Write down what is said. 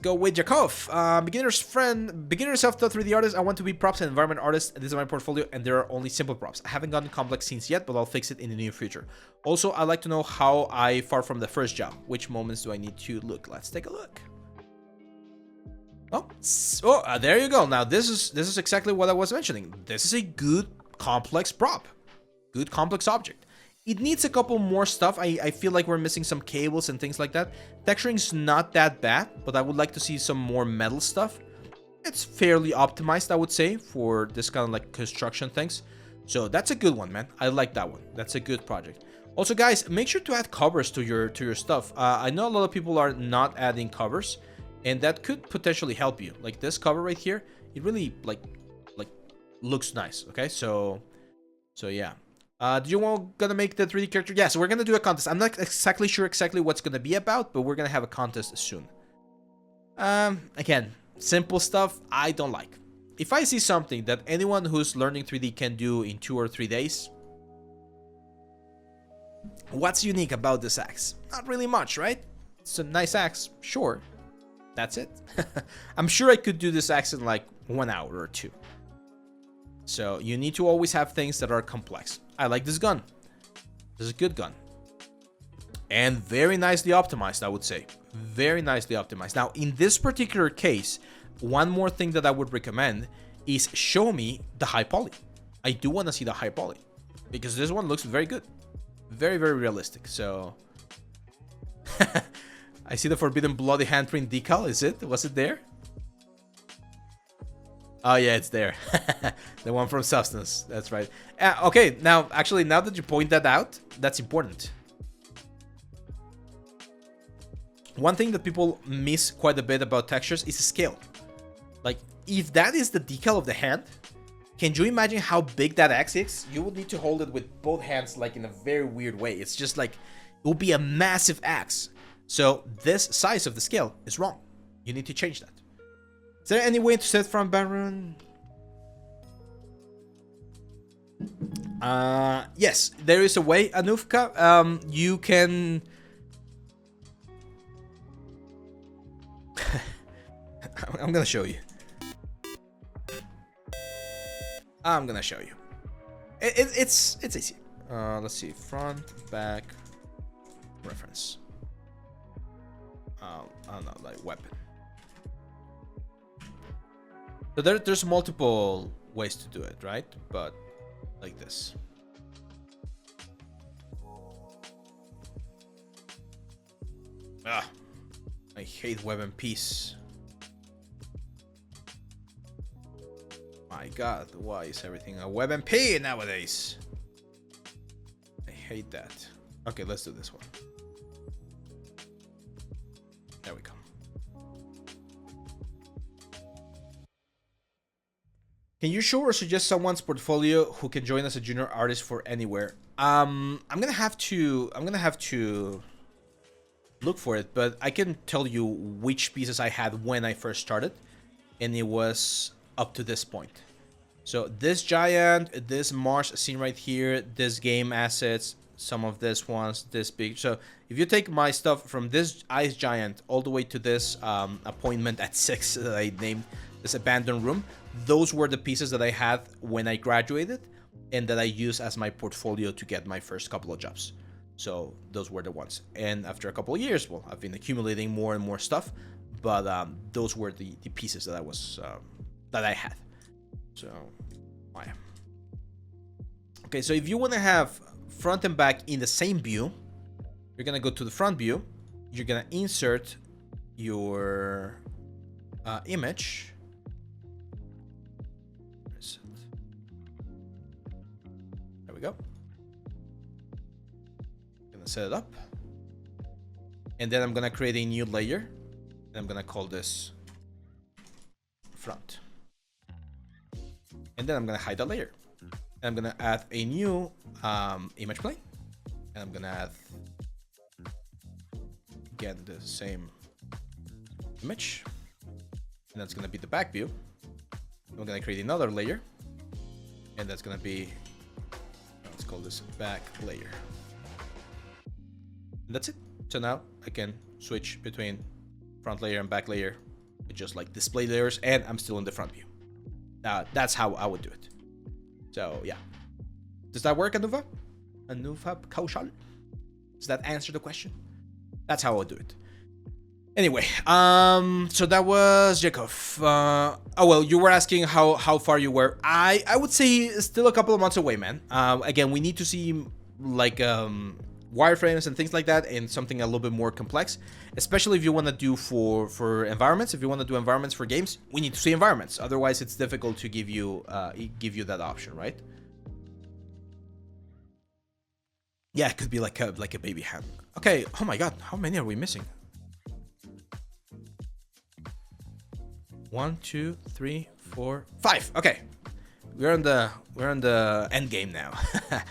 go with Yakov. Beginner self-taught 3D artist. I want to be props and environment artist. This is my portfolio, and there are only simple props. I haven't gotten complex scenes yet, but I'll fix it in the near future. Also, I'd like to know how I far from the first job. Which moments do I need to look? Let's take a look. There you go. Now this is exactly what I was mentioning. This is a good complex prop, good complex object. It needs a couple more stuff. I feel like we're missing some cables and things like that. Texturing's not that bad, but I would like to see some more metal stuff. It's fairly optimized, I would say, for this kind of like construction things. So that's a good one, man. I like that one. That's a good project. Also, guys, make sure to add covers to your stuff. I know a lot of people are not adding covers, and that could potentially help you. Like this cover right here, it really like looks nice. Okay, so yeah. Do you want gonna make the 3D character? Yeah, so we're gonna do a contest. I'm not exactly sure what's gonna be about, but we're gonna have a contest soon. Again, simple stuff I don't like. If I see something that anyone who's learning 3D can do in 2 or 3 days, what's unique about this axe? Not really much, right? It's a nice axe, sure. That's it. I'm sure I could do this axe in like 1 hour or 2. So you need to always have things that are complex. I like this gun. This is a good gun. And very nicely optimized, I would say. Very nicely optimized. Now, in this particular case, one more thing that I would recommend is show me the high poly. I do want to see the high poly, because this one looks very good. Very, very realistic. So I see the Forbidden Bloody handprint decal. Is it? Was it there? Oh yeah, it's there. The one from Substance. That's right. Okay, now actually, now that you point that out, that's important. One thing that people miss quite a bit about textures is the scale. Like, if that is the decal of the hand, can you imagine how big that axe is? You would need to hold it with both hands, like in a very weird way. It's just like, it will be a massive axe. So this size of the scale is wrong. You need to change that. Is there any way to set from Baron? Yes, there is a way, Anufka. You can... I'm gonna show you. I'm gonna show you. It's easy. Let's see, front, back, reference. I don't know, like weapon. So there's multiple ways to do it, right? But like this. I hate weapon piece. My God, why is everything a weapon P nowadays? I hate that. Okay, let's do this one. There we go. Can you show or suggest someone's portfolio who can join as a junior artist for anywhere? I'm gonna have to look for it, but I can tell you which pieces I had when I first started, and it was up to this point. So this giant, this Mars scene right here, this game assets, some of this ones, this big. So if you take my stuff from this ice giant all the way to this appointment at 6 that I named this abandoned room, those were the pieces that I had when I graduated and that I used as my portfolio to get my first couple of jobs. So those were the ones. And after a couple of years, well, I've been accumulating more and more stuff, but those were the pieces that I was that I had. So, yeah. Okay, so if you want to have front and back in the same view, you're gonna go to the front view. You're gonna insert your image. There we go. Gonna set it up, and then I'm gonna create a new layer, and I'm gonna call this front. And then I'm gonna hide the layer. And I'm gonna add a new image plane. And I'm gonna add again the same image. And that's gonna be the back view. I'm gonna create another layer. And that's gonna be, let's call this back layer. And that's it. So now I can switch between front layer and back layer just like display layers, and I'm still in the front view. That's how I would do it. So yeah, does that work, Anuva? Anuva Kaushal? Does that answer the question? That's how I would do it. Anyway, so that was Yakov. Oh well, you were asking how far you were. I would say still a couple of months away, man. Again, we need to see like wireframes and things like that, and something a little bit more complex, especially if you want to do for environments. If you want to do environments for games, we need to see environments. Otherwise, it's difficult to give you that option, right? Yeah, it could be like a baby hand. Okay. Oh my God, how many are we missing? 1, 2, 3, 4, 5. Okay, we're on the end game now.